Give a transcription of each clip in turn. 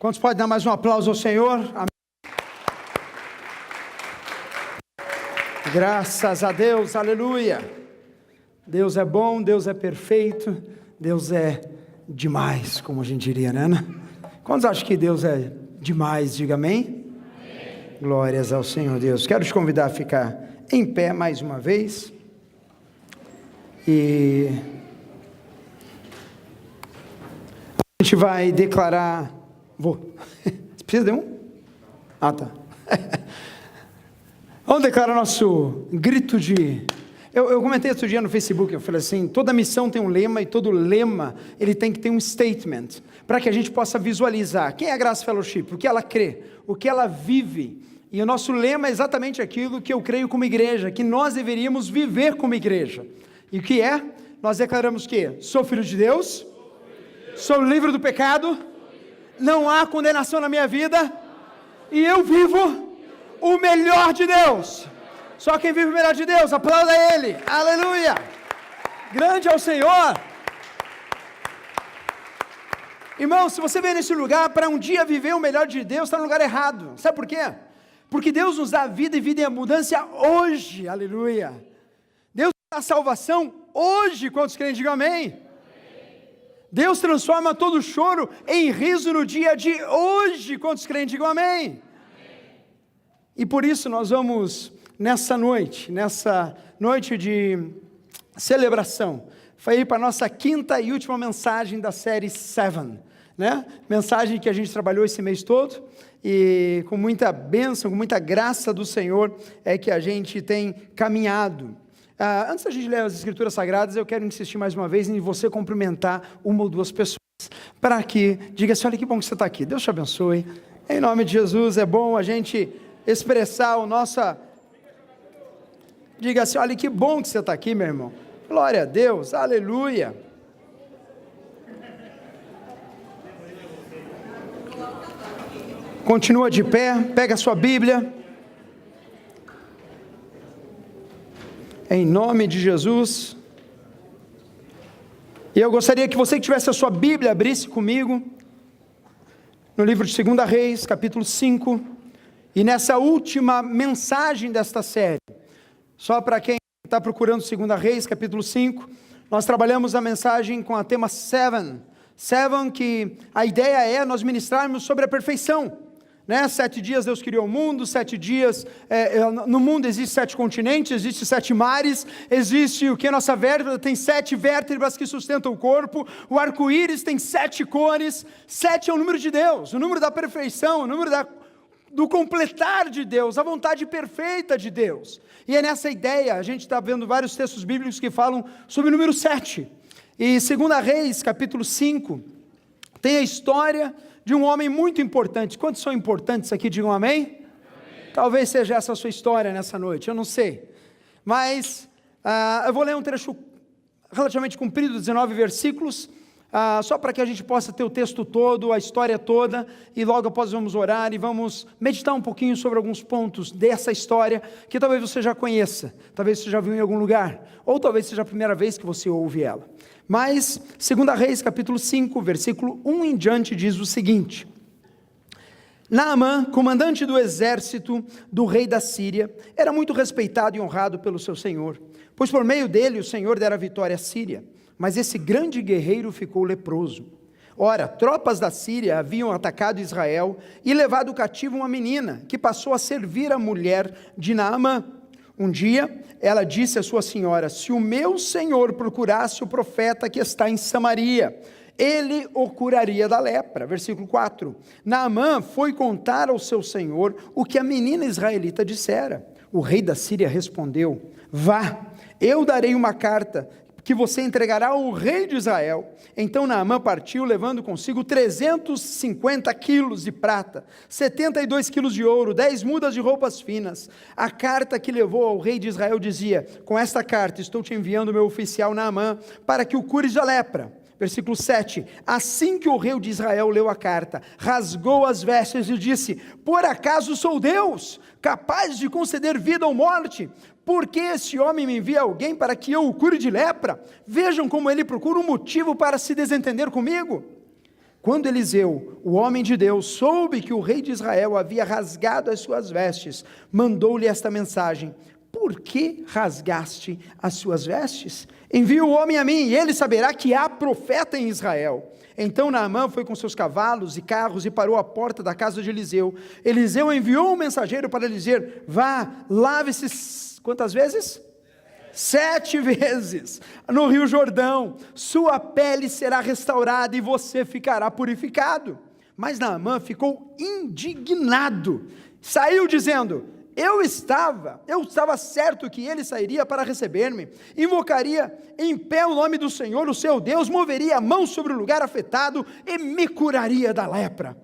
Quantos podem dar mais um aplauso ao Senhor? Amém. Graças a Deus, aleluia. Deus é bom, Deus é perfeito, Deus é demais, como a gente diria, né? Quantos acham que Deus é demais? Diga amém. Amém. Glórias ao Senhor Deus. Quero te convidar a ficar em pé mais uma vez. E a gente vai declarar. Você precisa de um? Ah, tá. Vamos declarar nosso grito de... Eu comentei outro dia no Facebook, eu falei assim, toda missão tem um lema e todo lema, ele tem que ter um statement, para que a gente possa visualizar quem é a Graça Fellowship, o que ela crê, o que ela vive, e o nosso lema é exatamente aquilo que eu creio como igreja, que nós deveríamos viver como igreja, e o que é? Nós declaramos que sou filho de Deus, sou livre do pecado, não há condenação na minha vida, e eu vivo o melhor de Deus. Só quem vive o melhor de Deus, aplauda Ele, aleluia, grande é o Senhor. Irmão, se você veio nesse lugar para um dia viver o melhor de Deus, está no lugar errado. Sabe por quê? Porque Deus nos dá vida e vida em abundância hoje, aleluia. Deus dá salvação hoje. Quantos creem, digam amém. Deus transforma todo choro em riso no dia de hoje. Quantos creem, digam amém. E por isso nós vamos... nessa noite de celebração, foi para a nossa quinta e última mensagem da série 7, né? Mensagem que a gente trabalhou esse mês todo, e com muita bênção, com muita graça do Senhor, é que a gente tem caminhado. Antes da gente ler as Escrituras Sagradas, eu quero insistir mais uma vez em você cumprimentar uma ou duas pessoas, para que diga assim, olha que bom que você está aqui, Deus te abençoe, em nome de Jesus. É bom a gente expressar o nosso... Diga assim, olha que bom que você está aqui, meu irmão. Glória a Deus, aleluia. Continua de pé, pega a sua Bíblia. Em nome de Jesus. E eu gostaria que você que tivesse a sua Bíblia, abrisse comigo. No livro de 2 Reis, capítulo 5. E nessa última mensagem desta série. Só para quem está procurando 2 Reis, capítulo 5, nós trabalhamos a mensagem com o tema 7, que a ideia é nós ministrarmos sobre a perfeição, né? 7 dias Deus criou o mundo, 7 dias, no mundo existe 7 continentes, existe 7 mares, existe o que? A nossa vértebra tem 7 vértebras que sustentam o corpo, o arco-íris tem 7 cores, 7 é o número de Deus, o número da perfeição, o número do completar de Deus, a vontade perfeita de Deus. E é nessa ideia, a gente está vendo vários textos bíblicos que falam sobre o número 7. E 2 Reis, capítulo 5, tem a história de um homem muito importante. Quantos são importantes aqui? Digam amém? Amém. Talvez seja essa a sua história nessa noite, eu não sei. Mas eu vou ler um trecho relativamente comprido, 19 versículos, só para que a gente possa ter o texto todo, a história toda, e logo após vamos orar e vamos meditar um pouquinho sobre alguns pontos dessa história, que talvez você já conheça, talvez você já viu em algum lugar, ou talvez seja a primeira vez que você ouve ela. Mas, 2 Reis, capítulo 5, versículo 1 em diante, diz o seguinte: Naamã, comandante do exército do rei da Síria, era muito respeitado e honrado pelo seu senhor, pois por meio dele o Senhor dera vitória à Síria. Mas esse grande guerreiro ficou leproso. Ora, tropas da Síria haviam atacado Israel e levado cativo uma menina, que passou a servir a mulher de Naamã. Um dia, ela disse à sua senhora: se o meu senhor procurasse o profeta que está em Samaria, ele o curaria da lepra. Versículo 4. Naamã foi contar ao seu senhor o que a menina israelita dissera. O rei da Síria respondeu: vá, eu darei uma carta que você entregará ao rei de Israel. Então Naamã partiu, levando consigo 350 quilos de prata, 72 quilos de ouro, 10 mudas de roupas finas. A carta que levou ao rei de Israel dizia: com esta carta estou te enviando o meu oficial Naamã, para que o cures da lepra. Versículo 7, assim que o rei de Israel leu a carta, rasgou as vestes e disse: por acaso sou Deus, capaz de conceder vida ou morte? Por que esse homem me envia alguém para que eu o cure de lepra? Vejam como ele procura um motivo para se desentender comigo. Quando Eliseu, o homem de Deus, soube que o rei de Israel havia rasgado as suas vestes, mandou-lhe esta mensagem: por que rasgaste as suas vestes? Envia o homem a mim, e ele saberá que há profeta em Israel. Então Naamã foi com seus cavalos e carros e parou à porta da casa de Eliseu. Eliseu enviou um mensageiro para lhe dizer: vá, lave-se quantas vezes? 7 vezes no Rio Jordão, sua pele será restaurada e você ficará purificado. Mas Naamã ficou indignado, saiu dizendo: eu estava certo que ele sairia para receber-me, invocaria em pé o nome do Senhor, o seu Deus, moveria a mão sobre o lugar afetado e me curaria da lepra.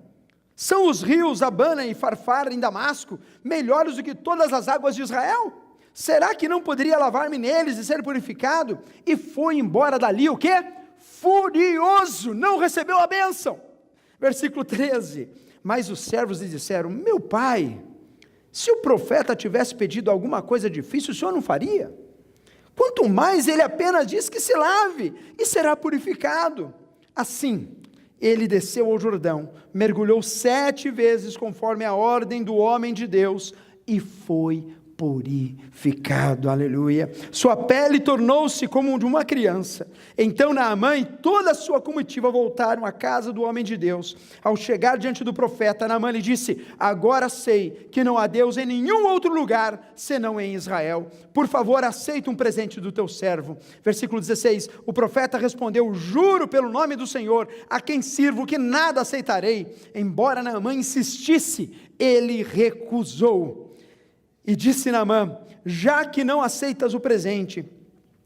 São os rios Abana e Farfar em Damasco melhores do que todas as águas de Israel? Será que não poderia lavar-me neles e ser purificado? E foi embora dali o quê? Furioso, não recebeu a bênção. Versículo 13, mas os servos lhe disseram: meu pai, se o profeta tivesse pedido alguma coisa difícil, o senhor não faria? Quanto mais ele apenas diz que se lave e será purificado. Assim, ele desceu ao Jordão, mergulhou 7 vezes conforme a ordem do homem de Deus e foi purificado, aleluia. Sua pele tornou-se como de uma criança. Então Naamã e toda a sua comitiva voltaram à casa do homem de Deus. Ao chegar diante do profeta, Naamã lhe disse: agora sei que não há Deus em nenhum outro lugar, senão em Israel. Por favor, aceita um presente do teu servo. Versículo 16, o profeta respondeu: juro pelo nome do Senhor, a quem sirvo, que nada aceitarei. Embora Naamã insistisse, ele recusou. E disse Naamã: já que não aceitas o presente,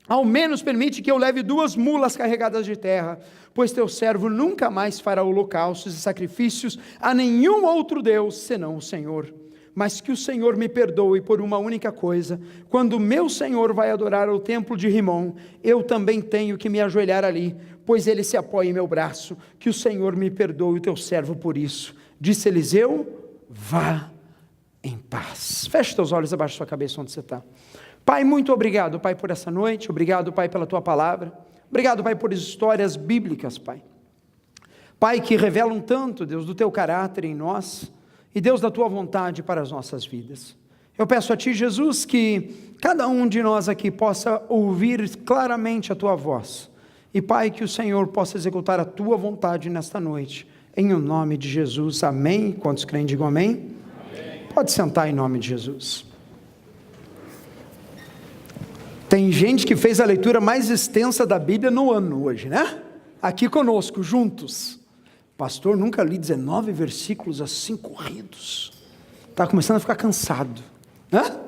ao menos permite que eu leve 2 mulas carregadas de terra, pois teu servo nunca mais fará holocaustos e sacrifícios a nenhum outro Deus, senão o Senhor. Mas que o Senhor me perdoe por uma única coisa: quando meu Senhor vai adorar ao templo de Rimom, eu também tenho que me ajoelhar ali, pois ele se apoia em meu braço. Que o Senhor me perdoe o teu servo por isso. Disse Eliseu: vá em paz. Feche teus olhos, abaixa sua cabeça onde você está. Pai, muito obrigado, Pai, por essa noite. Obrigado, Pai, pela tua palavra. Obrigado, Pai, por histórias bíblicas, Pai. Pai, que revelam tanto, Deus, do teu caráter em nós e, Deus, da tua vontade para as nossas vidas. Eu peço a ti, Jesus, que cada um de nós aqui possa ouvir claramente a tua voz. E, Pai, que o Senhor possa executar a tua vontade nesta noite. Em o nome de Jesus. Amém. Quantos creem, digam amém. Pode sentar em nome de Jesus. Tem gente que fez a leitura mais extensa da Bíblia no ano hoje, né? Aqui conosco, juntos. Pastor, nunca li 19 versículos assim corridos. Está começando a ficar cansado, né?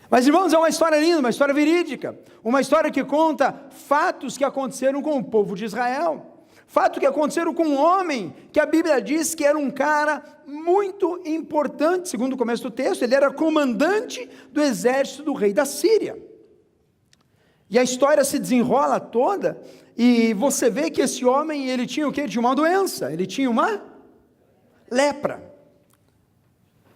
Mas, irmãos, é uma história linda, uma história verídica. Uma história que conta fatos que aconteceram com o povo de Israel. Fato que aconteceram com um homem que a Bíblia diz que era um cara muito importante, segundo o começo do texto. Ele era comandante do exército do rei da Síria. E a história se desenrola toda, e você vê que esse homem, ele tinha o quê? Tinha uma doença, ele tinha uma lepra.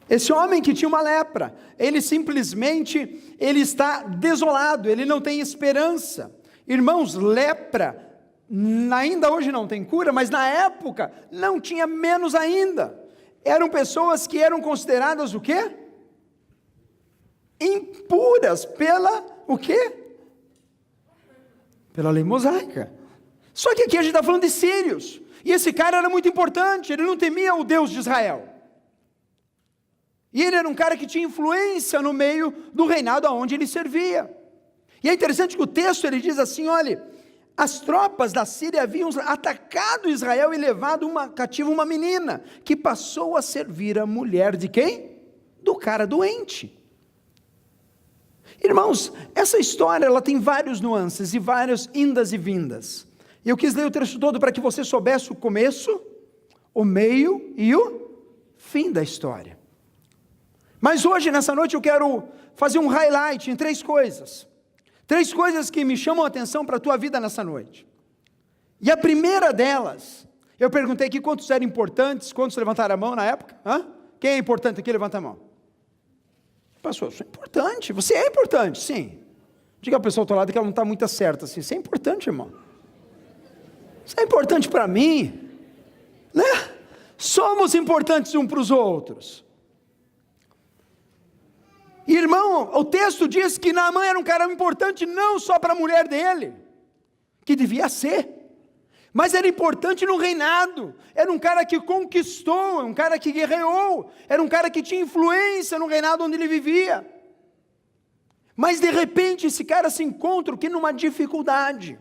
Esse homem que tinha uma lepra, ele simplesmente, ele está desolado, ele não tem esperança. Irmãos, lepra ainda hoje não tem cura, mas na época não tinha menos ainda. Eram pessoas que eram consideradas o quê? Impuras pela o quê? Pela lei mosaica. Só que aqui a gente está falando de sírios, e esse cara era muito importante, ele não temia o Deus de Israel. E ele era um cara que tinha influência no meio do reinado aonde ele servia. E é interessante que o texto ele diz assim: olha, as tropas da Síria haviam atacado Israel e levado cativa uma menina, que passou a servir a mulher de quem? Do cara doente. Irmãos, essa história ela tem vários nuances e várias indas e vindas. E eu quis ler o texto todo para que você soubesse o começo, o meio e o fim da história. Mas hoje, nessa noite, eu quero fazer um highlight em 3 coisas. 3 coisas que me chamam a atenção para a tua vida nessa noite. E a primeira delas, eu perguntei aqui quantos eram importantes, quantos levantaram a mão na época? Quem é importante aqui, levanta a mão. Pastor, eu sou importante. Você é importante, sim. Diga a pessoa ao teu lado que ela não está muito certa assim. Você é importante, irmão. Você é importante para mim. Somos importantes uns para os outros. Irmão, o texto diz que Naamã era um cara importante não só para a mulher dele, que devia ser, mas era importante no reinado. Era um cara que conquistou, um cara que guerreou, era um cara que tinha influência no reinado onde ele vivia. Mas de repente esse cara se encontra numa dificuldade.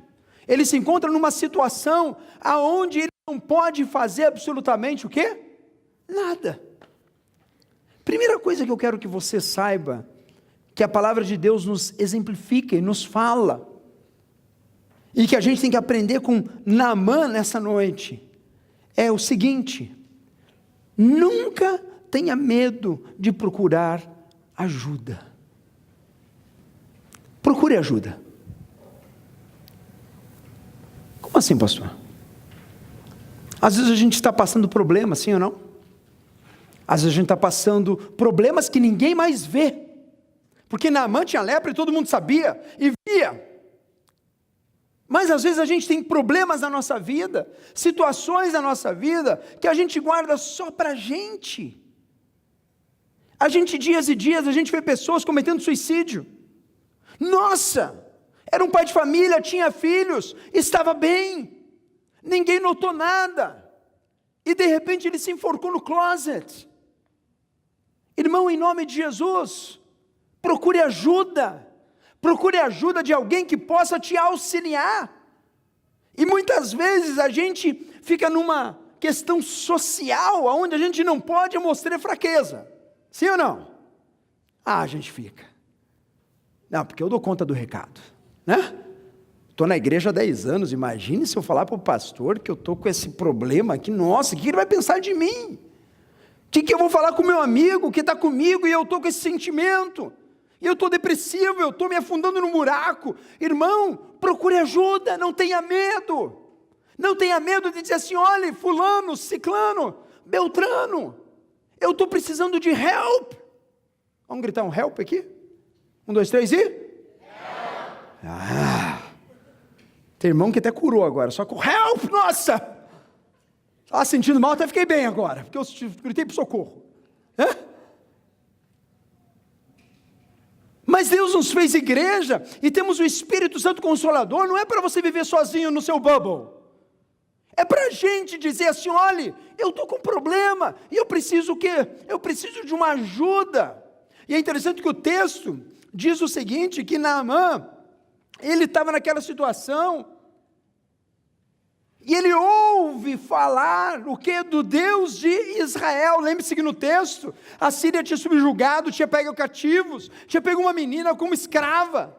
Ele se encontra numa situação aonde ele não pode fazer absolutamente o quê? Nada. Primeira coisa que eu quero que você saiba, que a palavra de Deus nos exemplifica e nos fala, e que a gente tem que aprender com Naamã nessa noite, é o seguinte: nunca tenha medo de procurar ajuda. Procure ajuda. Como assim, pastor? Às vezes a gente está passando problemas, sim ou não? Às vezes a gente está passando problemas que ninguém mais vê. Porque Naamã tinha lepra e todo mundo sabia e via. Mas às vezes a gente tem problemas na nossa vida, situações na nossa vida, que a gente guarda só para a gente. A gente, dias e dias, a gente vê pessoas cometendo suicídio. Nossa, era um pai de família, tinha filhos, estava bem, ninguém notou nada. E de repente ele se enforcou no closet. Irmão, em nome de Jesus, procure ajuda de alguém que possa te auxiliar. E muitas vezes a gente fica numa questão social, onde a gente não pode mostrar fraqueza, sim ou não? A gente fica, não, porque eu dou conta do recado, né? Estou na igreja há 10 anos, imagine se eu falar para o pastor que eu estou com esse problema aqui, nossa, o que ele vai pensar de mim? O que eu vou falar com o meu amigo que está comigo e eu estou com esse sentimento? E eu estou depressivo, eu estou me afundando no buraco. Irmão, procure ajuda, não tenha medo. Não tenha medo de dizer assim: olha, fulano, ciclano, beltrano, eu estou precisando de help. Vamos gritar um help aqui? 1, 2, 3 e? Help. Tem irmão que até curou agora, só com help, nossa! Estava sentindo mal, até fiquei bem agora, porque eu gritei para socorro. Mas Deus nos fez igreja, e temos o Espírito Santo Consolador, não é para você viver sozinho no seu bubble. É para a gente dizer assim: olha, eu estou com um problema, e eu preciso o quê? Eu preciso de uma ajuda. E é interessante que o texto diz o seguinte, que Naamã, ele estava naquela situação, e ele ouve falar o que? Do Deus de Israel. Lembre-se que no texto, a Síria tinha subjugado, tinha pego cativos, tinha pego uma menina como escrava.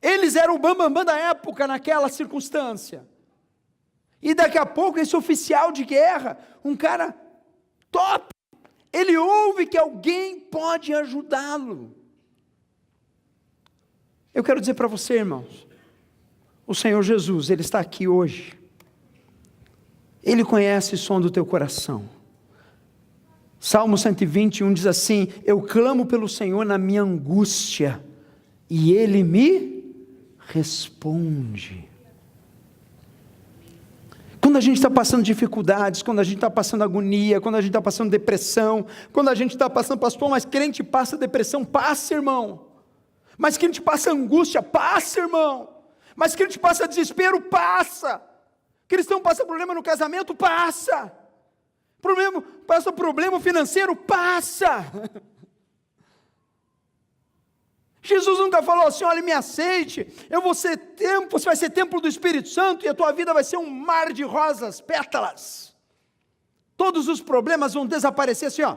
Eles eram o bambambam da época naquela circunstância. E daqui a pouco esse oficial de guerra, um cara top, ele ouve que alguém pode ajudá-lo. Eu quero dizer para você, irmãos, o Senhor Jesus, Ele está aqui hoje. Ele conhece o som do teu coração. Salmo 121 diz assim: eu clamo pelo Senhor na minha angústia, e Ele me responde. Quando a gente está passando dificuldades, quando a gente está passando agonia, quando a gente está passando depressão, quando a gente está passando, pastor, mas crente passa depressão, passa, irmão. Mas crente passa angústia, passa, irmão. Mas crente passa desespero, passa. Cristão passa problema no casamento, passa. Passa problema financeiro, passa. Jesus nunca falou assim: olha, me aceite, você vai ser templo do Espírito Santo e a tua vida vai ser um mar de rosas, pétalas. Todos os problemas vão desaparecer assim, ó.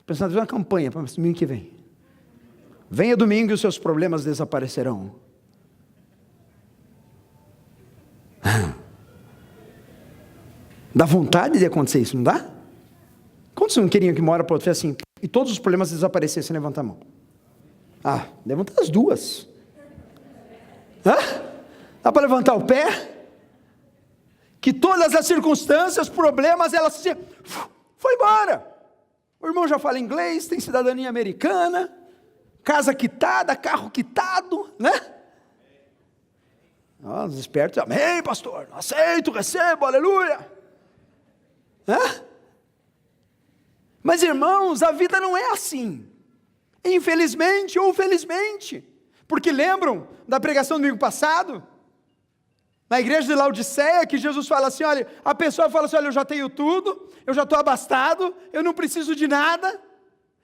Pensando em fazer uma campanha para domingo que vem. Venha domingo e os seus problemas desaparecerão. Dá vontade de acontecer isso, não dá? Quantos não queriam que uma hora para outra assim, e todos os problemas desaparecessem? Levanta a mão. Levanta as duas. Dá para levantar o pé? Que todas as circunstâncias, problemas, elas foi embora. O irmão já fala inglês, tem cidadania americana, casa quitada, carro quitado, né? Os espertos, amém, pastor, aceito, recebo, aleluia. Mas irmãos, a vida não é assim, infelizmente ou felizmente, porque lembram da pregação do domingo passado? Na igreja de Laodiceia, que Jesus fala assim, olha, a pessoa fala assim, olha, eu já tenho tudo, eu já estou abastado, eu não preciso de nada,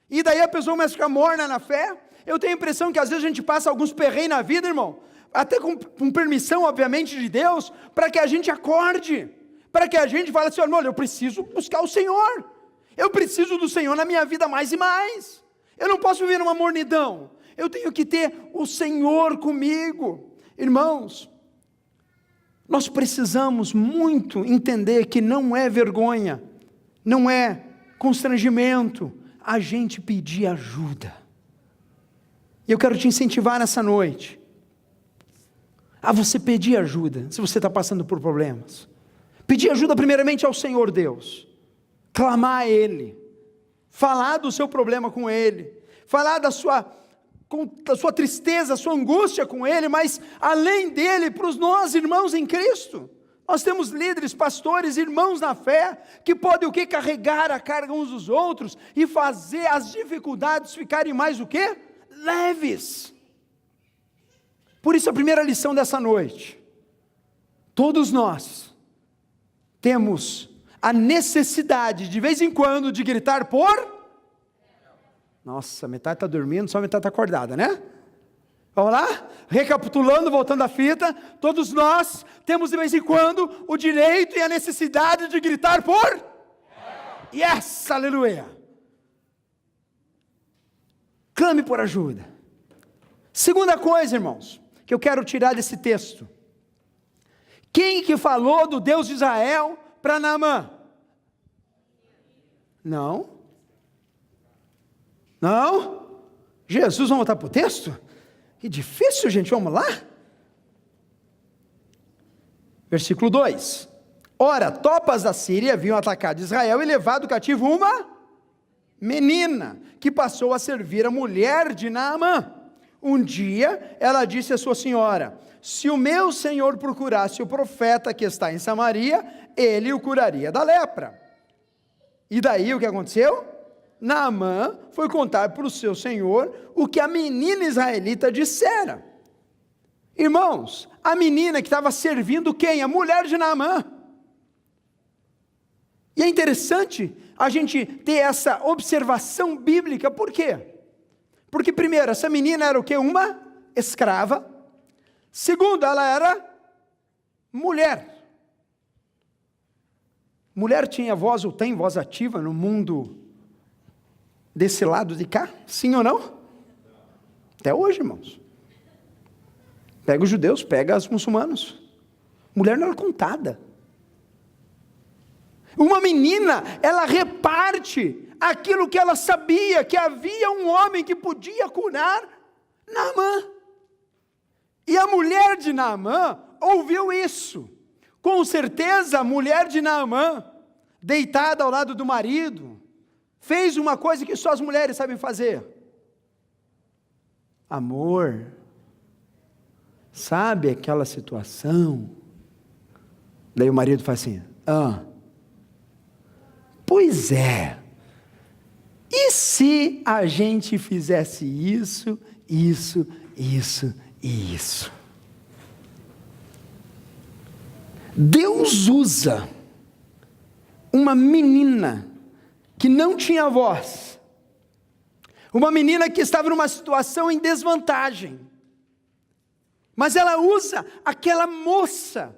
e daí a pessoa começa a ficar morna na fé. Eu tenho a impressão que às vezes a gente passa alguns perrengues na vida, irmão, até com permissão, obviamente, de Deus, para que a gente acorde, para que a gente fale assim, olha, eu preciso buscar o Senhor, eu preciso do Senhor na minha vida mais e mais, eu não posso viver numa mornidão, eu tenho que ter o Senhor comigo. Irmãos, nós precisamos muito entender que não é vergonha, não é constrangimento, a gente pedir ajuda. E eu quero te incentivar nessa noite, a você pedir ajuda, se você está passando por problemas. Pedir ajuda primeiramente ao Senhor Deus, clamar a Ele, falar do seu problema com Ele, falar da sua tristeza, sua angústia com Ele, mas além dele, para os nós irmãos em Cristo, nós temos líderes, pastores, irmãos na fé, que podem o quê? Carregar a carga uns dos outros, e fazer as dificuldades ficarem mais o quê? Leves. Por isso a primeira lição dessa noite, todos nós temos a necessidade de vez em quando de gritar por... Nossa, metade está dormindo, só metade está acordada, né? Vamos lá? Recapitulando, voltando à fita, todos nós temos de vez em quando o direito e a necessidade de gritar por... Yes, aleluia! Clame por ajuda. Segunda coisa, irmãos, que eu quero tirar desse texto. Quem que falou do Deus de Israel para Naamã? Não. Jesus, vamos voltar para o texto? Que difícil, gente, vamos lá? Versículo 2. Ora, tropas da Síria haviam atacado Israel e levado cativo uma menina, que passou a servir a mulher de Naamã. Um dia, ela disse à sua senhora, se o meu senhor procurasse o profeta que está em Samaria, ele o curaria da lepra. E daí o que aconteceu? Naamã foi contar para o seu senhor o que a menina israelita dissera. Irmãos, a menina que estava servindo quem? A mulher de Naamã. E é interessante a gente ter essa observação bíblica, por quê? Porque primeiro, essa menina era o quê? Uma escrava. Segundo, ela era mulher. Mulher tinha voz ou tem voz ativa no mundo desse lado de cá? Sim ou não? Até hoje, irmãos. Pega os judeus, pega os muçulmanos. Mulher não era contada. Uma menina, ela reparte aquilo que ela sabia, que havia um homem que podia curar Naamã. E a mulher de Naamã ouviu isso. Com certeza a mulher de Naamã, deitada ao lado do marido, fez uma coisa que só as mulheres sabem fazer. Amor, sabe aquela situação? Daí o marido faz assim, pois é, e se a gente fizesse isso, isso, isso e isso? Deus usa uma menina que não tinha voz, uma menina que estava numa situação em desvantagem, mas ela usa aquela moça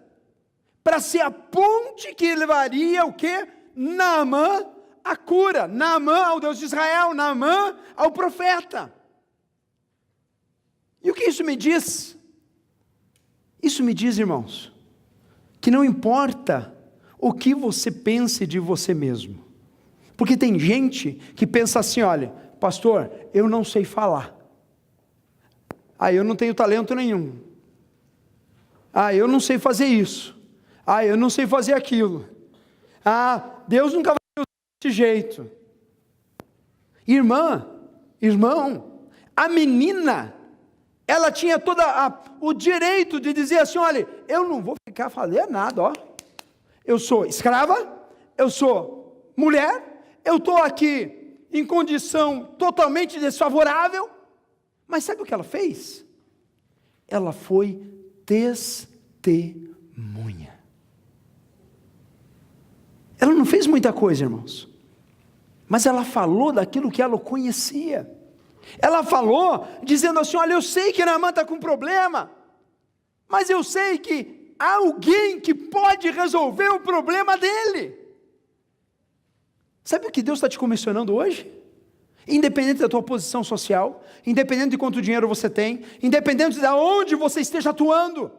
para ser a ponte que levaria o quê? Naamã à cura, Naamã ao Deus de Israel, Naamã ao profeta. E o que isso me diz? Isso me diz, irmãos, que não importa o que você pense de você mesmo, porque tem gente que pensa assim, olha, pastor, eu não sei falar, eu não tenho talento nenhum, eu não sei fazer isso, eu não sei fazer aquilo, Deus nunca vai me usar desse jeito. Irmão, a menina ela tinha todo o direito de dizer assim: olha, eu não vou ficar falando nada, ó. Eu sou escrava, eu sou mulher, eu estou aqui em condição totalmente desfavorável. Mas sabe o que ela fez? Ela foi testemunha. Ela não fez muita coisa, irmãos, mas ela falou daquilo que ela conhecia. Ela falou dizendo assim: olha, eu sei que Naamã está com problema, mas eu sei que há alguém que pode resolver o problema dele. Sabe o que Deus está te comissionando hoje? Independente da tua posição social, independente de quanto dinheiro você tem, independente de onde você esteja atuando,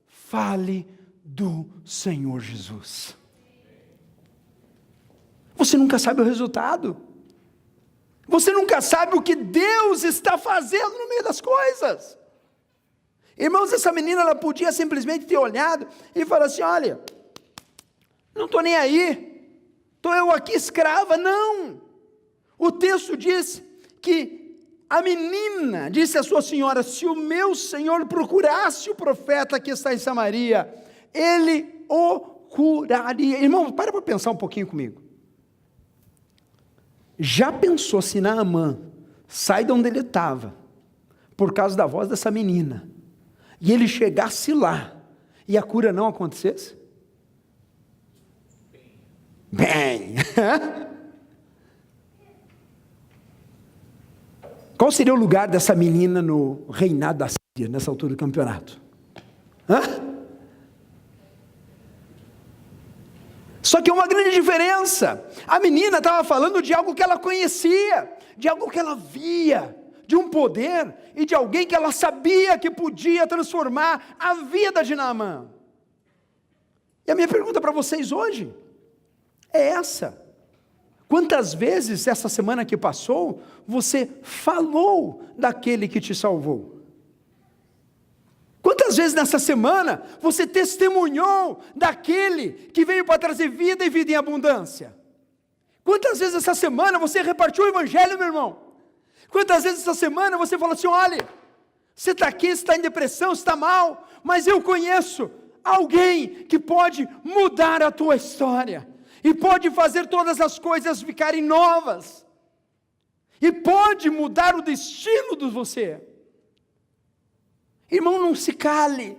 fale do Senhor Jesus. Você nunca sabe o resultado. Você nunca sabe o que Deus está fazendo no meio das coisas. Irmãos, essa menina, ela podia simplesmente ter olhado e falar assim: olha, não estou nem aí, estou eu aqui escrava. Não, o texto diz que a menina disse à sua senhora: se o meu senhor procurasse o profeta que está em Samaria, ele o curaria. Irmão, para pensar um pouquinho comigo. Já pensou se Naamã sai de onde ele estava, por causa da voz dessa menina, e ele chegasse lá, e a cura não acontecesse? Bem, qual seria o lugar dessa menina no reinado da Síria, nessa altura do campeonato? Só que é uma grande diferença. A menina estava falando de algo que ela conhecia, de algo que ela via, de um poder e de alguém que ela sabia que podia transformar a vida de Naamã. E a minha pergunta para vocês hoje é essa: quantas vezes essa semana que passou você falou daquele que te salvou? Quantas vezes nessa semana você testemunhou daquele que veio para trazer vida e vida em abundância? Quantas vezes essa semana você repartiu o evangelho, meu irmão? Quantas vezes essa semana você falou assim: olha, você está aqui, você está em depressão, você está mal, mas eu conheço alguém que pode mudar a tua história, e pode fazer todas as coisas ficarem novas, e pode mudar o destino de você. Irmão, não se cale,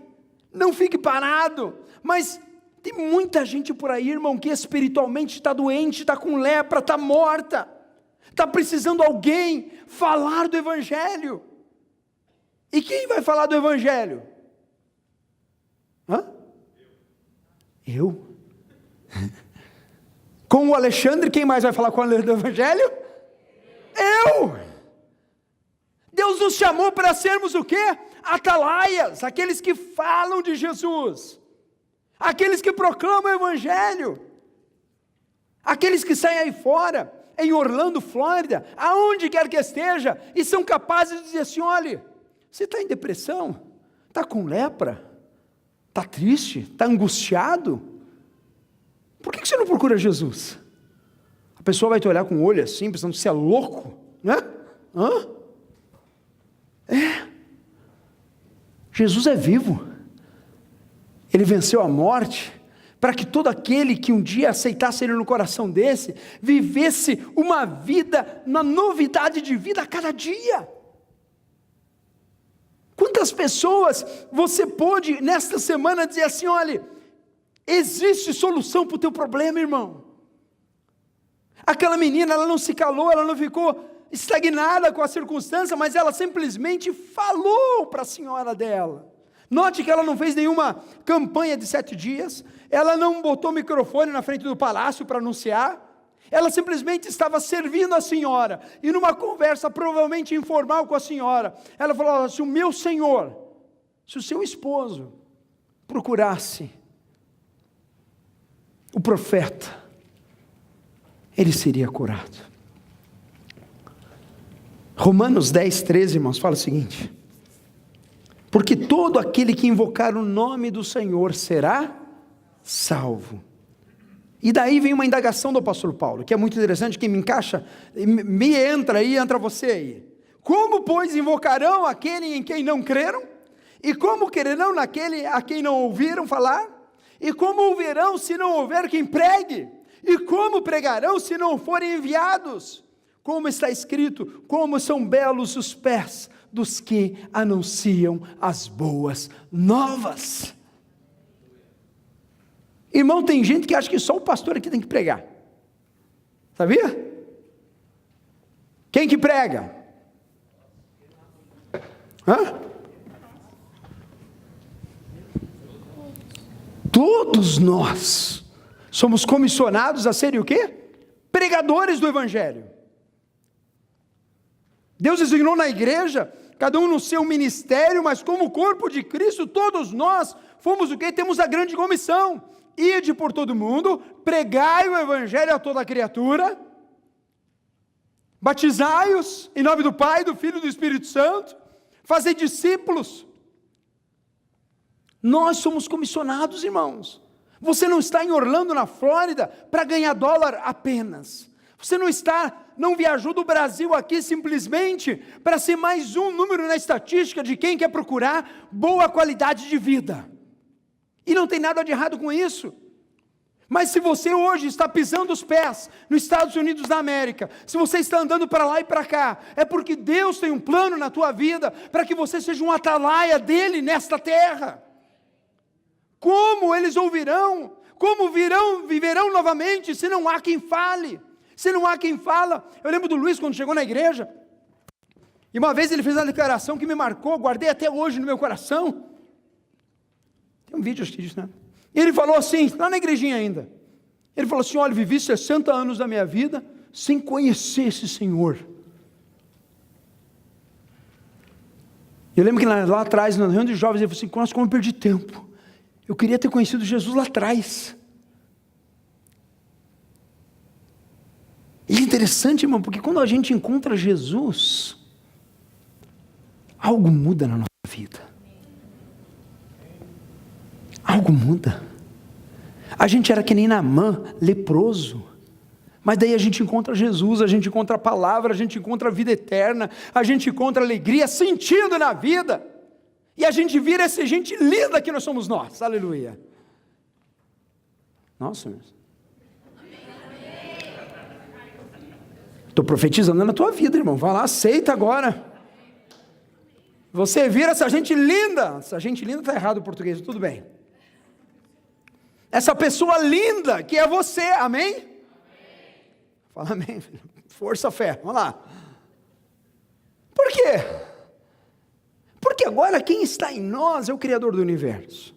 não fique parado. Mas tem muita gente por aí, irmão, que espiritualmente está doente, está com lepra, está morta, está precisando alguém falar do evangelho. E quem vai falar do evangelho? Eu? Com o Alexandre, quem mais vai falar com o Alexandre do evangelho? Eu! Deus nos chamou para sermos o quê? Atalaias, aqueles que falam de Jesus, aqueles que proclamam o evangelho, aqueles que saem aí fora, em Orlando, Flórida, aonde quer que esteja, e são capazes de dizer assim: olha, você está em depressão, está com lepra, está triste, está angustiado, por que você não procura Jesus? A pessoa vai te olhar com o olho assim, pensando que você é louco, né? Jesus é vivo, Ele venceu a morte, para que todo aquele que um dia aceitasse Ele no coração desse, vivesse uma vida, uma novidade de vida a cada dia. Quantas pessoas você pôde nesta semana dizer assim: olha, existe solução para o teu problema, irmão? Aquela menina, ela não se calou, ela não ficou estagnada com a circunstância, mas ela simplesmente falou para a senhora dela. Note que ela não fez nenhuma campanha de 7 dias, ela não botou microfone na frente do palácio para anunciar, ela simplesmente estava servindo a senhora, e numa conversa provavelmente informal com a senhora, ela falou: se o meu senhor, se o seu esposo procurasse o profeta, ele seria curado. Romanos 10, 13, irmãos, fala o seguinte: porque todo aquele que invocar o nome do Senhor será salvo. E daí vem uma indagação do apóstolo Paulo, que é muito interessante, que me encaixa, me entra aí, entra você aí. Como, pois, invocarão aquele em quem não creram? E como crerão naquele a quem não ouviram falar? E como ouvirão se não houver quem pregue? E como pregarão se não forem enviados? Como está escrito, como são belos os pés dos que anunciam as boas novas. Irmão, tem gente que acha que só o pastor aqui tem que pregar. Sabia? Quem que prega? Hã? Todos nós somos comissionados a serem o quê? Pregadores do Evangelho. Deus designou na igreja, cada um no seu ministério, mas como corpo de Cristo, todos nós fomos o quê? Temos a grande comissão: ide por todo mundo, pregai o Evangelho a toda criatura, batizai-os em nome do Pai, do Filho e do Espírito Santo, fazei discípulos. Nós somos comissionados, irmãos. Você não está em Orlando, na Flórida, para ganhar dólar apenas. Você não viajou do Brasil aqui simplesmente para ser mais um número na estatística de quem quer procurar boa qualidade de vida. E não tem nada de errado com isso. Mas se você hoje está pisando os pés nos Estados Unidos da América, se você está andando para lá e para cá, é porque Deus tem um plano na tua vida para que você seja um atalaia dele nesta terra. Como eles ouvirão? Como viverão novamente se não há quem fale? Se não há quem fala. Eu lembro do Luiz quando chegou na igreja, e uma vez ele fez uma declaração que me marcou, guardei até hoje no meu coração. Tem um vídeo acho que disso, né? E ele falou assim, lá na igrejinha ainda, ele falou assim: olha, vivi 60 anos da minha vida sem conhecer esse Senhor. Eu lembro que lá atrás, na reunião de jovens, ele falou assim: nossa, como eu perdi tempo. Eu queria ter conhecido Jesus lá atrás. E é interessante, irmão, porque quando a gente encontra Jesus, algo muda na nossa vida. Algo muda. A gente era que nem Naamã, leproso. Mas daí a gente encontra Jesus, a gente encontra a palavra, a gente encontra a vida eterna, a gente encontra alegria, sentido na vida. E a gente vira essa gente linda que nós somos nós. Aleluia. Nossa, meus. Estou profetizando na tua vida, irmão. Vai lá, aceita agora. Você vira essa gente linda. Essa gente linda está errado o português, tudo bem. Essa pessoa linda que é você, amém? Amém. Fala amém, filho. Força, fé, vamos lá. Por quê? Porque agora quem está em nós é o Criador do Universo.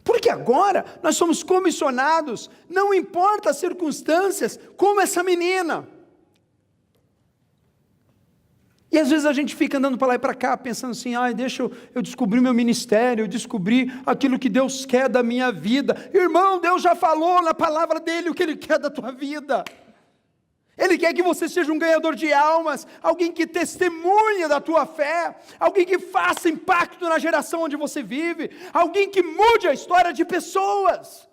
Porque agora nós somos comissionados, não importa as circunstâncias, como essa menina. E às vezes a gente fica andando para lá e para cá, pensando assim: deixa eu descobrir o meu ministério, eu descobri aquilo que Deus quer da minha vida. Irmão, Deus já falou na palavra dele o que Ele quer da tua vida. Ele quer que você seja um ganhador de almas, alguém que testemunha da tua fé, alguém que faça impacto na geração onde você vive, alguém que mude a história de pessoas,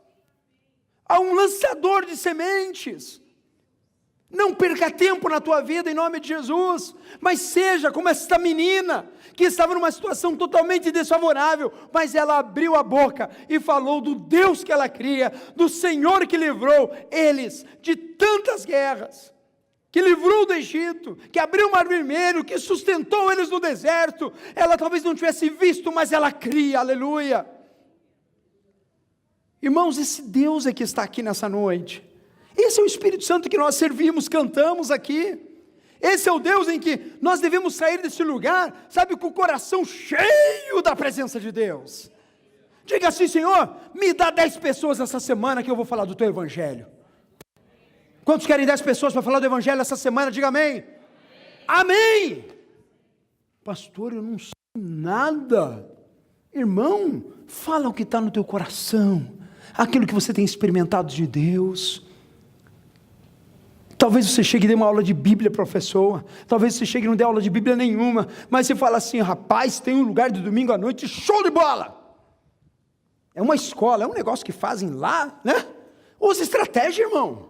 um lançador de sementes. Não perca tempo na tua vida em nome de Jesus, mas seja como esta menina, que estava numa situação totalmente desfavorável, mas ela abriu a boca e falou do Deus que ela cria, do Senhor que livrou eles de tantas guerras, que livrou do Egito, que abriu o Mar Vermelho, que sustentou eles no deserto. Ela talvez não tivesse visto, mas ela cria, aleluia. Irmãos, esse Deus é que está aqui nessa noite. Esse é o Espírito Santo que nós servimos, cantamos aqui. Esse é o Deus em que nós devemos sair desse lugar, sabe, com o coração cheio da presença de Deus. Diga assim: Senhor, me dá 10 pessoas essa semana que eu vou falar do teu Evangelho. Quantos querem 10 pessoas para falar do Evangelho essa semana? Diga amém. Amém. Pastor, eu não sei nada. Irmão, fala o que está no teu coração, aquilo que você tem experimentado de Deus. Talvez você chegue e dê uma aula de Bíblia para a pessoa, talvez você chegue e não dê aula de Bíblia nenhuma, mas você fala assim: rapaz, tem um lugar de domingo à noite, show de bola. É uma escola, é um negócio que fazem lá, né? Usa estratégia, irmão.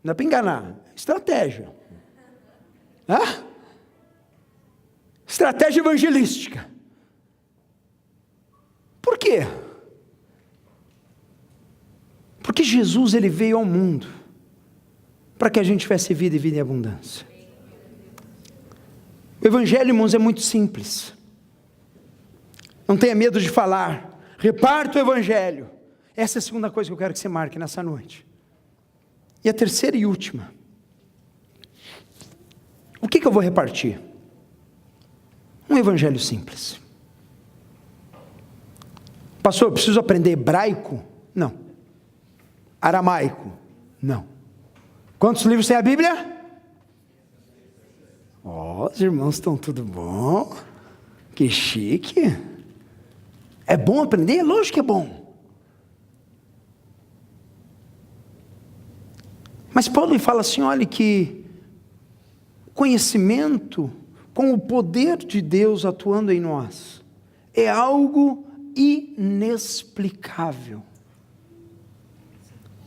Não é para enganar, estratégia. estratégia evangelística. Por quê? Porque Jesus, ele veio ao mundo para que a gente tivesse vida e vida em abundância. O evangelho, irmãos, é muito simples. Não tenha medo de falar. Reparta o evangelho. Essa é a segunda coisa que eu quero que você marque nessa noite. E a terceira e última. O que eu vou repartir? Um evangelho simples. Pastor, eu preciso aprender hebraico? Não. Aramaico? Não. Quantos livros tem a Bíblia? Os irmãos estão tudo bom. Que chique. É bom aprender? Lógico que é bom. Mas Paulo fala assim, olha que conhecimento com o poder de Deus atuando em nós é algo inexplicável.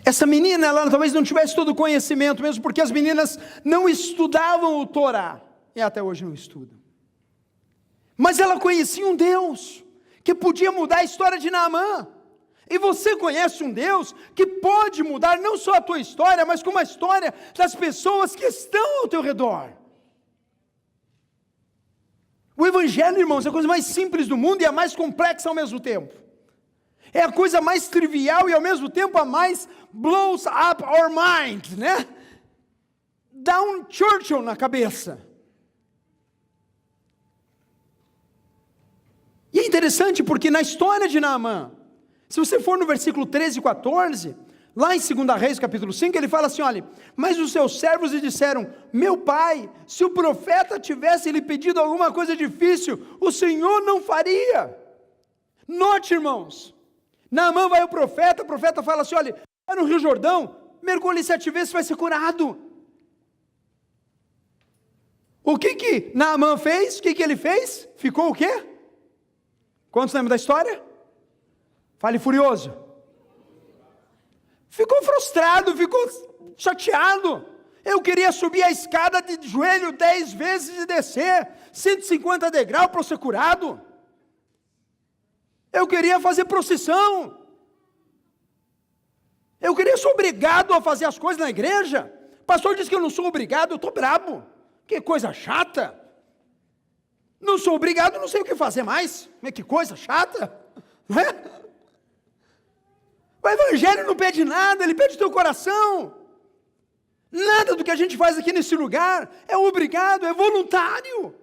Essa menina, ela talvez não tivesse todo o conhecimento, mesmo porque as meninas não estudavam o Torá, e até hoje não estudam. Mas ela conhecia um Deus que podia mudar a história de Naamã. E você conhece um Deus que pode mudar não só a tua história, mas como a história das pessoas que estão ao teu redor. O evangelho, irmãos, é a coisa mais simples do mundo e a mais complexa ao mesmo tempo. É a coisa mais trivial e ao mesmo tempo a mais blows up our mind, né? Dá um Churchill na cabeça. E é interessante porque na história de Naamã, se você for no versículo 13 e 14, lá em 2 Reis capítulo 5, ele fala assim, olha, mas os seus servos lhe disseram, meu pai, se o profeta tivesse lhe pedido alguma coisa difícil, o Senhor não faria. Note, irmãos, Naamã vai ao profeta, o profeta fala assim, olha, vai no Rio Jordão, mergulhe 7 vezes, vai ser curado. O que Naamã fez? O que ele fez? Ficou o quê? Quantos lembram da história? Fale furioso. Ficou frustrado, ficou chateado. Eu queria subir a escada de joelho 10 vezes e descer 150 degraus para ser curado. Eu queria fazer procissão. Eu queria ser obrigado a fazer as coisas na igreja. O pastor disse que eu não sou obrigado, eu estou brabo. Que coisa chata. Não sou obrigado, não sei o que fazer mais. Que coisa chata. Não é? O evangelho não pede nada, ele pede o teu coração. Nada do que a gente faz aqui nesse lugar é obrigado, é voluntário.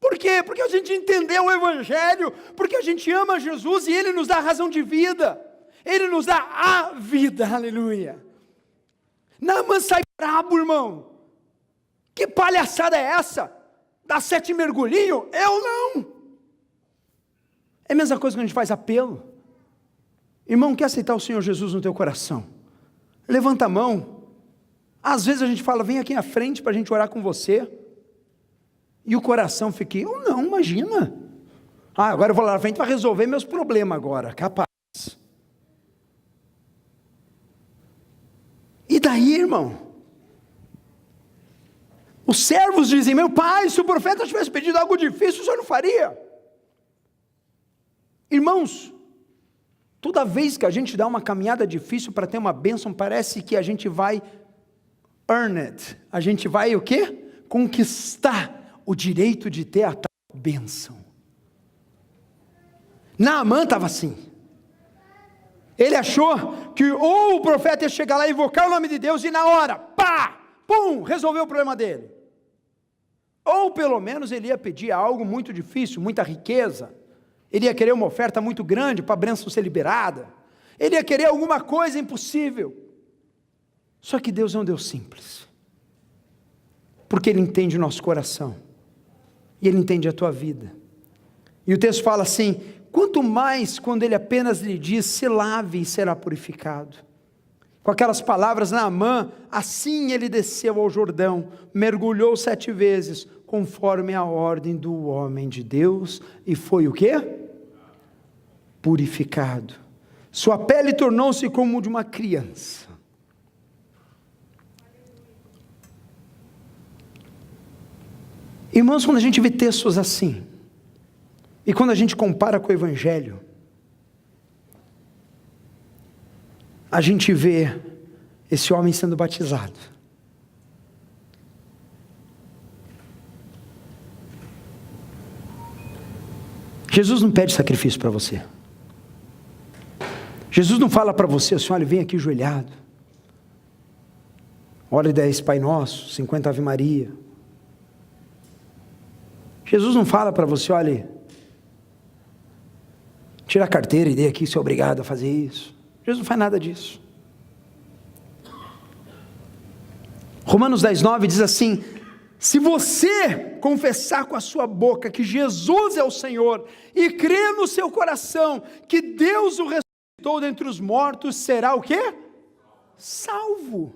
Por quê? Porque a gente entendeu o evangelho, porque a gente ama Jesus e ele nos dá a razão de vida. Ele nos dá a vida, aleluia. Naamã sai brabo, irmão. Que palhaçada é essa? Dá 7 mergulhinhos? Eu não. É a mesma coisa que a gente faz apelo. Irmão, quer aceitar o Senhor Jesus no teu coração? Levanta a mão. Às vezes a gente fala, vem aqui na frente para a gente orar com você. E o coração fica, eu não, imagina. Agora eu vou lá na frente para resolver meus problemas agora, capaz. E daí, irmão? Os servos dizem, meu pai, se o profeta tivesse pedido algo difícil, o senhor não faria. Irmãos, toda vez que a gente dá uma caminhada difícil para ter uma bênção, parece que a gente vai earn it. A gente vai o quê? Conquistar o direito de ter a tal bênção. Naamã estava assim. Ele achou que ou o profeta ia chegar lá e invocar o nome de Deus e na hora, pá, pum, resolveu o problema dele. Ou pelo menos ele ia pedir algo muito difícil, muita riqueza. Ele ia querer uma oferta muito grande para a bênção ser liberada. Ele ia querer alguma coisa impossível. Só que Deus é um Deus simples. Porque Ele entende o nosso coração. E Ele entende a tua vida. E o texto fala assim, quanto mais quando Ele apenas lhe diz, se lave e será purificado. Com aquelas palavras, Naamã, assim ele desceu ao Jordão, mergulhou 7 vezes, conforme a ordem do homem de Deus, e foi o quê? Purificado. Sua pele tornou-se como de uma criança. Irmãos, quando a gente vê textos assim, e quando a gente compara com o Evangelho, a gente vê esse homem sendo batizado. Jesus não pede sacrifício para você. Jesus não fala para você assim, olha, vem aqui ajoelhado. Ore 10 Pai Nosso, 50 Ave Maria. Jesus não fala para você, olha, tira a carteira e dê aqui, você é obrigado a fazer isso. Jesus não faz nada disso. Romanos 10:9 diz assim, se você confessar com a sua boca que Jesus é o Senhor, e crer no seu coração que Deus o ressuscitou dentre os mortos, será o quê? Salvo.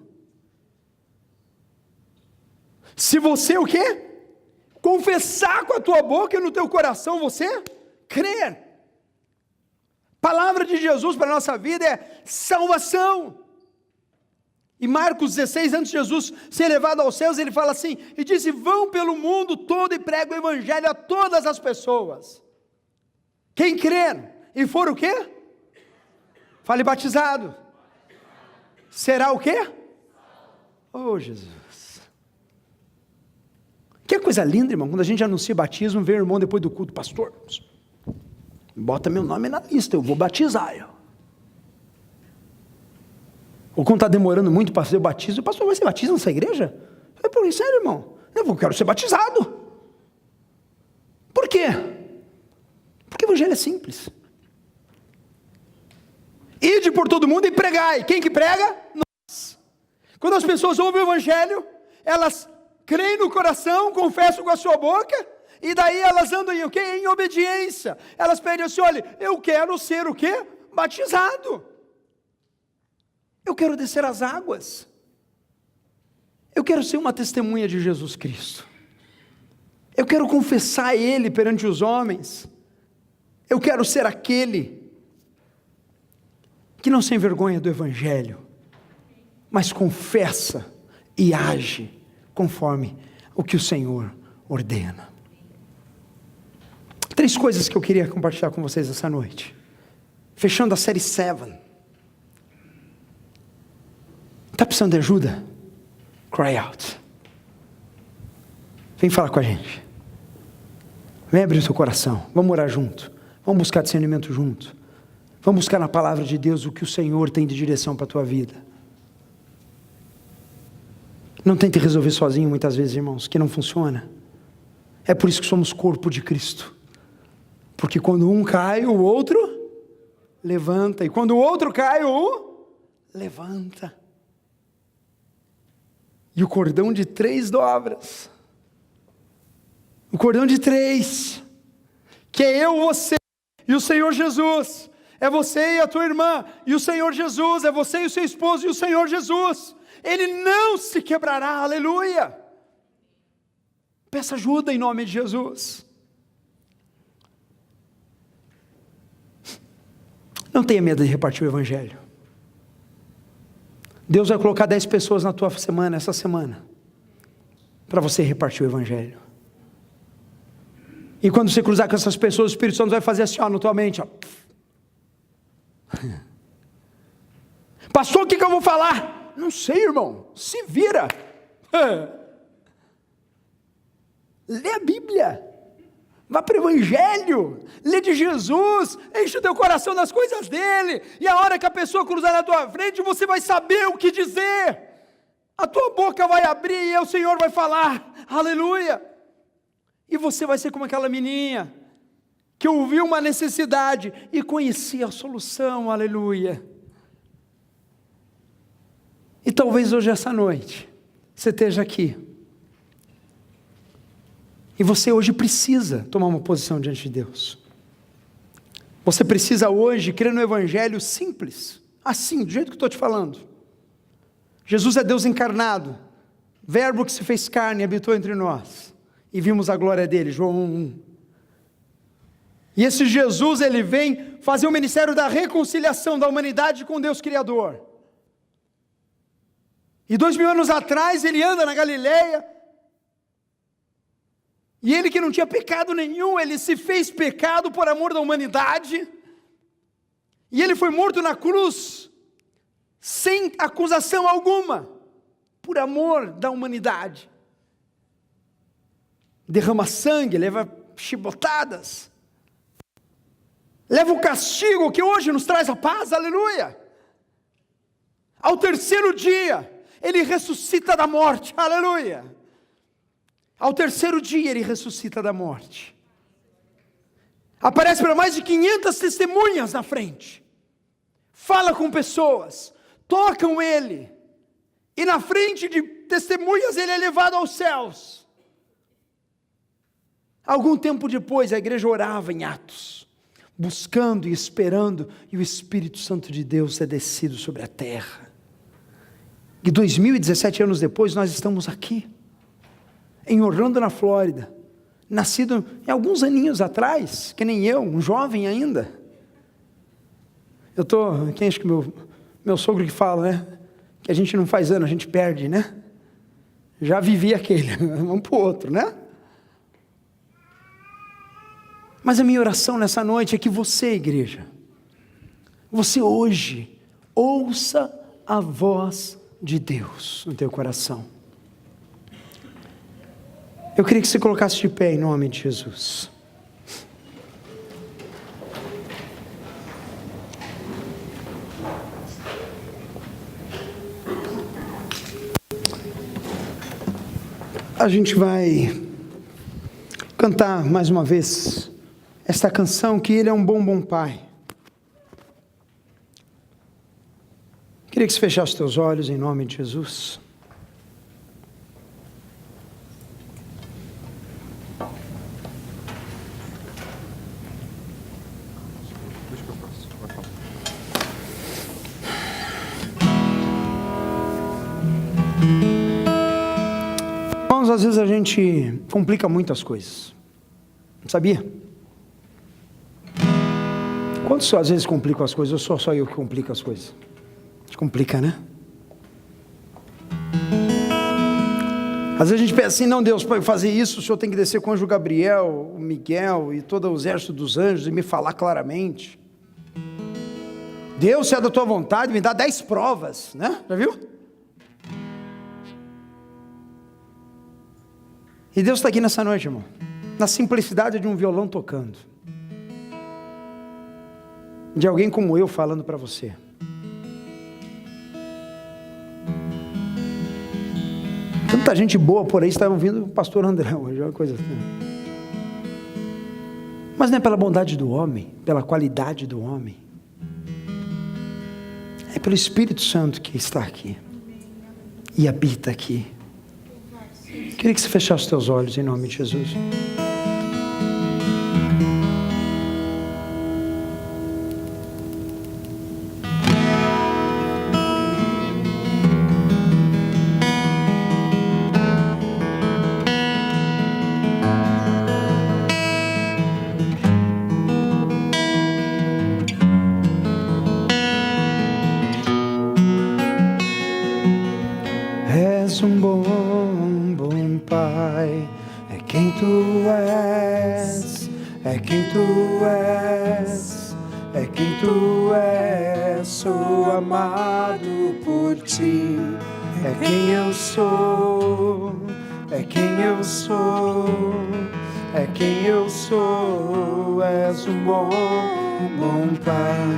Se você o quê? Confessar com a tua boca e no teu coração você crer. Palavra de Jesus para a nossa vida é salvação. E Marcos 16, antes de Jesus ser levado aos céus, ele fala assim, e disse, vão pelo mundo todo e prega o evangelho a todas as pessoas. Quem crer e for o quê? Fale batizado. Será o quê? Oh, Jesus. Que coisa linda, irmão, quando a gente anuncia batismo, vem o irmão depois do culto, pastor, bota meu nome na lista, eu vou batizar. Ou quando está demorando muito para fazer o batismo, o pastor vai ser batizado nessa igreja? Eu falei, sério, irmão? Eu quero ser batizado. Por quê? Porque o evangelho é simples. Ide por todo mundo e pregai. Quem que prega? Nós. Quando as pessoas ouvem o evangelho, elas creem no coração, confessam com a sua boca, e daí elas andam em o quê? Em obediência. Elas pedem assim, olha, eu quero ser o quê? Batizado. Eu quero descer as águas. Eu quero ser uma testemunha de Jesus Cristo. Eu quero confessar Ele perante os homens. Eu quero ser aquele que não se envergonha do Evangelho, mas confessa e age conforme o que o Senhor ordena. 3 coisas que eu queria compartilhar com vocês essa noite. Fechando a série 7. Está precisando de ajuda? Cry out. Vem falar com a gente. Vem abrir o seu coração. Vamos orar junto. Vamos buscar discernimento junto. Vamos buscar na palavra de Deus o que o Senhor tem de direção para a tua vida. Não tente resolver sozinho muitas vezes, irmãos, que não funciona. É por isso que somos corpo de Cristo. Porque quando um cai, o outro levanta. E quando o outro cai, o levanta. E o cordão de 3 dobras. O cordão de 3. Que é eu, você e o Senhor Jesus. É você e a tua irmã e o Senhor Jesus. É você e o seu esposo e o Senhor Jesus. Ele não se quebrará, aleluia. Peça ajuda em nome de Jesus. Não tenha medo de repartir o evangelho. Deus vai colocar 10 pessoas na tua semana, essa semana, para você repartir o evangelho. E quando você cruzar com essas pessoas, o Espírito Santo vai fazer assim, ó, na tua mente, ó. Pastor, o que eu vou falar? Não sei, irmão, se vira. Lê a Bíblia. Vá para o evangelho, lê de Jesus, enche o teu coração das coisas dele, e a hora que a pessoa cruzar na tua frente, você vai saber o que dizer, a tua boca vai abrir e o Senhor vai falar, aleluia, e você vai ser como aquela menininha, que ouviu uma necessidade e conhecia a solução, aleluia. E talvez hoje, essa noite, você esteja aqui, e você hoje precisa tomar uma posição diante de Deus. Você precisa hoje crer no evangelho simples, assim, do jeito que estou te falando. Jesus é Deus encarnado, verbo que se fez carne e habitou entre nós, e vimos a glória dele, João 1:1. E esse Jesus, ele vem fazer o ministério da reconciliação da humanidade com Deus Criador. E 2000 anos atrás, ele anda na Galileia, E ele que não tinha pecado nenhum, ele se fez pecado por amor da humanidade. E ele foi morto na cruz, sem acusação alguma, por amor da humanidade. Derrama sangue, leva chibotadas, leva o castigo que hoje nos traz a paz, aleluia. Ao terceiro dia, ele ressuscita da morte, aleluia. Ao terceiro dia, ele ressuscita da morte. Aparece para mais de 500 testemunhas na frente. Fala com pessoas, tocam ele. E na frente de testemunhas, ele é levado aos céus. Algum tempo depois, a igreja orava em Atos, buscando e esperando, e o Espírito Santo de Deus é descido sobre a terra. E 2017 anos depois, nós estamos aqui, em Orlando, na Flórida, nascido em alguns aninhos atrás, que nem eu, um jovem ainda. Quem acha que meu sogro que fala, né? Que a gente não faz ano, a gente perde, né? Já vivi aquele, vamos para o outro, né? Mas a minha oração nessa noite é que você, igreja, você hoje, ouça a voz de Deus no teu coração. Eu queria que você colocasse de pé em nome de Jesus. A gente vai cantar mais uma vez esta canção, que Ele é um bom Pai. Queria que você fechasse os teus olhos em nome de Jesus. Irmãos, às vezes a gente complica muito as coisas, sabia? Quantos às vezes complicam as coisas? Ou só eu que complico as coisas? A gente complica, né? Às vezes a gente pensa assim, não, Deus, para fazer isso, o Senhor tem que descer com o anjo Gabriel, o Miguel e todo o exército dos anjos e me falar claramente. Deus, se é da tua vontade, me dá 10 provas, né? Já viu? E Deus está aqui nessa noite, irmão, na simplicidade de um violão tocando, de alguém como eu falando para você. Tanta gente boa por aí, estava ouvindo o pastor André hoje, uma coisa assim. Mas não é pela bondade do homem, pela qualidade do homem, é pelo Espírito Santo que está aqui e habita aqui. Queria que você fechasse os teus olhos em nome de Jesus. És um bom Pai, é quem tu és, é quem tu és, é quem tu és, sou amado por ti, é quem eu sou, é quem eu sou, é quem eu sou, és um bom Pai,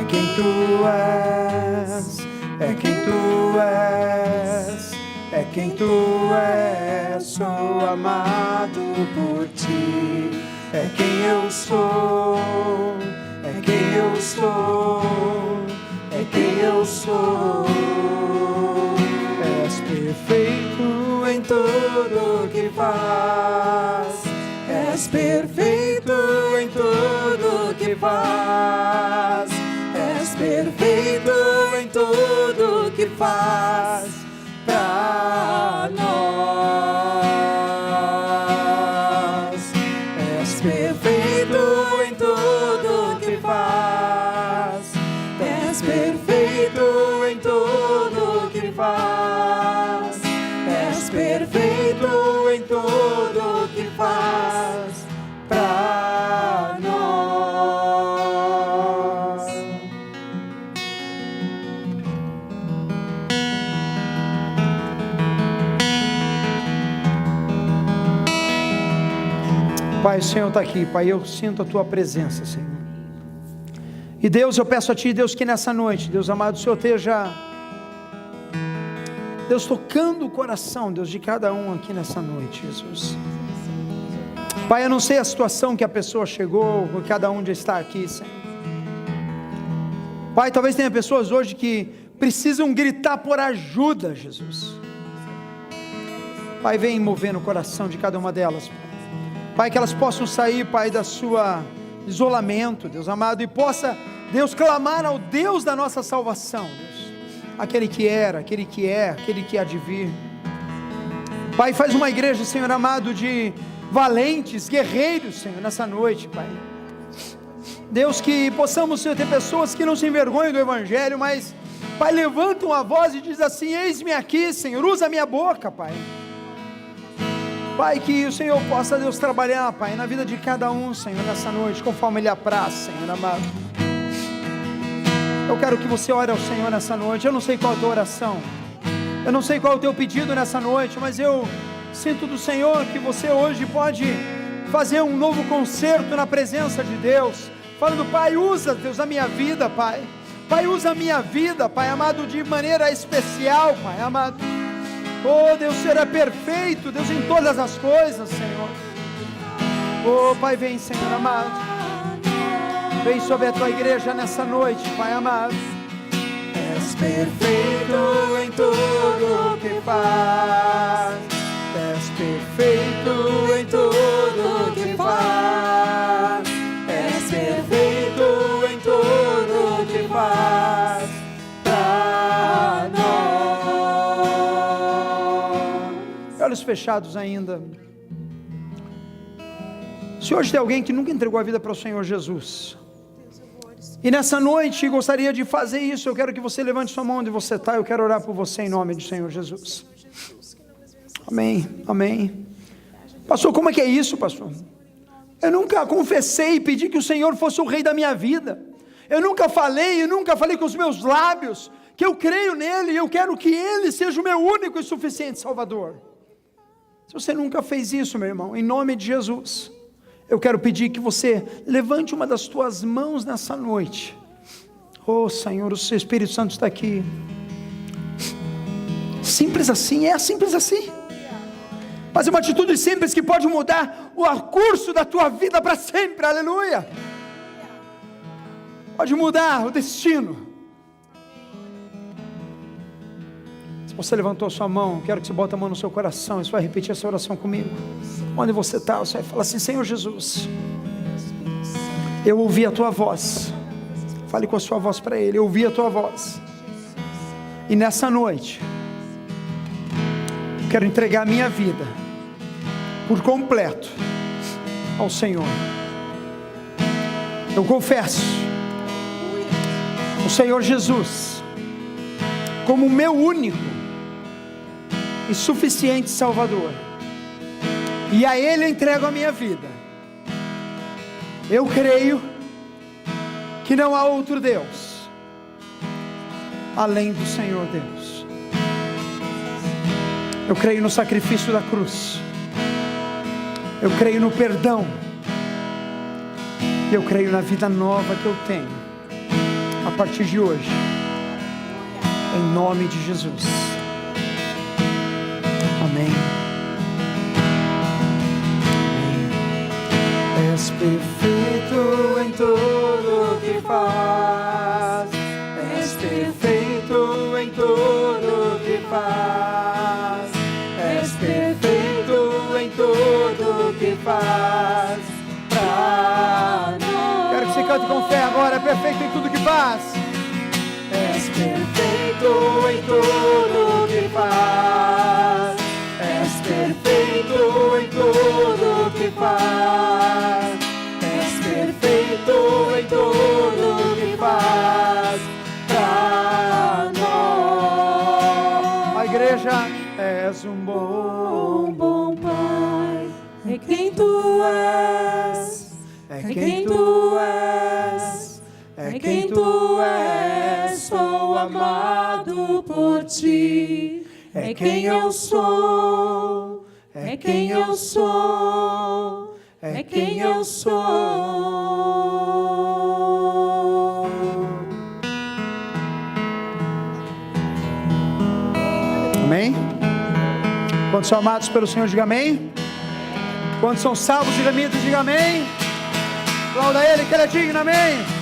é quem tu és, é quem tu és, é quem tu és, sou amado por ti, é quem eu sou, é quem eu sou, é quem eu sou, és perfeito em tudo que faz, és perfeito em tudo que faz, és perfeito em tudo que faz pra nós, és perfeito em tudo que faz, és perfeito em tudo que faz, és perfeito em tudo que faz para nós. Pai, o Senhor está aqui, Pai, eu sinto a Tua presença, Senhor. E Deus, eu peço a Ti, Deus, que nessa noite, Deus amado, o Senhor esteja, Deus, tocando o coração, Deus, de cada um aqui nessa noite, Jesus. Pai, eu não sei a situação que a pessoa chegou, que cada um já está aqui, Senhor. Pai, talvez tenha pessoas hoje que precisam gritar por ajuda, Jesus. Pai, vem mover no coração de cada uma delas, Pai. Pai, que elas possam sair, Pai, da sua isolamento, Deus amado, e possa, Deus, clamar ao Deus da nossa salvação, Deus, aquele que era, aquele que é, aquele que há de vir. Pai, faz uma igreja, Senhor amado, de valentes, guerreiros, Senhor, nessa noite, Pai. Deus, que possamos, Senhor, ter pessoas que não se envergonham do Evangelho, mas, Pai, levantam a voz e diz assim: eis-me aqui, Senhor, usa a minha boca, Pai. Pai, que o Senhor possa, Deus, trabalhar, Pai, na vida de cada um, Senhor, nessa noite, conforme Ele apraz, Senhor amado. Eu quero que você ore ao Senhor nessa noite. Eu não sei qual é a tua oração, eu não sei qual é o teu pedido nessa noite, mas eu sinto do Senhor que você hoje pode fazer um novo concerto na presença de Deus, falando: Pai, usa, Deus, a minha vida, Pai. Pai, usa a minha vida, Pai amado, de maneira especial, Pai amado. Oh, Deus, será perfeito, Deus, em todas as coisas, Senhor. Oh, Pai, vem, Senhor amado. Vem sobre a Tua igreja nessa noite, Pai amado. És perfeito em tudo que faz. És perfeito em tudo que faz. És perfeito em tudo que faz para nós. Olhos fechados ainda. Se hoje tem alguém que nunca entregou a vida para o Senhor Jesus, e nessa noite gostaria de fazer isso, eu quero que você levante sua mão onde você está. Eu quero orar por você em nome do Senhor Jesus. Amém, amém. Pastor, como é que é isso, pastor? Eu nunca confessei e pedi que o Senhor fosse o rei da minha vida. Eu nunca falei com os meus lábios que eu creio nele e eu quero que ele seja o meu único e suficiente Salvador. Se você nunca fez isso, meu irmão, em nome de Jesus, eu quero pedir que você levante uma das tuas mãos nessa noite. Oh Senhor, o seu Espírito Santo está aqui. Simples assim, é simples assim. Mas é uma atitude simples que pode mudar o curso da tua vida para sempre, aleluia. Pode mudar o destino. Se você levantou a sua mão, quero que você bote a mão no seu coração e você vai repetir essa oração comigo. Onde você está, você vai falar assim: Senhor Jesus, eu ouvi a tua voz. Fale com a sua voz para Ele. Eu ouvi a tua voz, e nessa noite quero entregar a minha vida por completo ao Senhor. Eu confesso o Senhor Jesus como o meu único e suficiente Salvador, e a Ele entrego a minha vida. Eu creio que não há outro Deus além do Senhor Deus. Eu creio no sacrifício da cruz, eu creio no perdão, e eu creio na vida nova que eu tenho a partir de hoje, em nome de Jesus. Amém. Amém. És perfeito em tudo que faz. És perfeito em tudo que faz. És perfeito em tudo que faz pra nós. Quero que você cante com fé agora. É perfeito em tudo que faz. És perfeito em tudo que faz. És perfeito em tudo que faz. És perfeito em tudo que faz pra nós. A igreja: és um bom, bom Pai, é quem tu és, é quem tu és, é quem tu és, sou amado por ti, é quem eu sou, é quem eu sou, é quem eu sou. Amém? Quantos são amados pelo Senhor, diga amém. Quantos são salvos e remidos, diga amém. Aplauda Ele que Ele é digno, amém.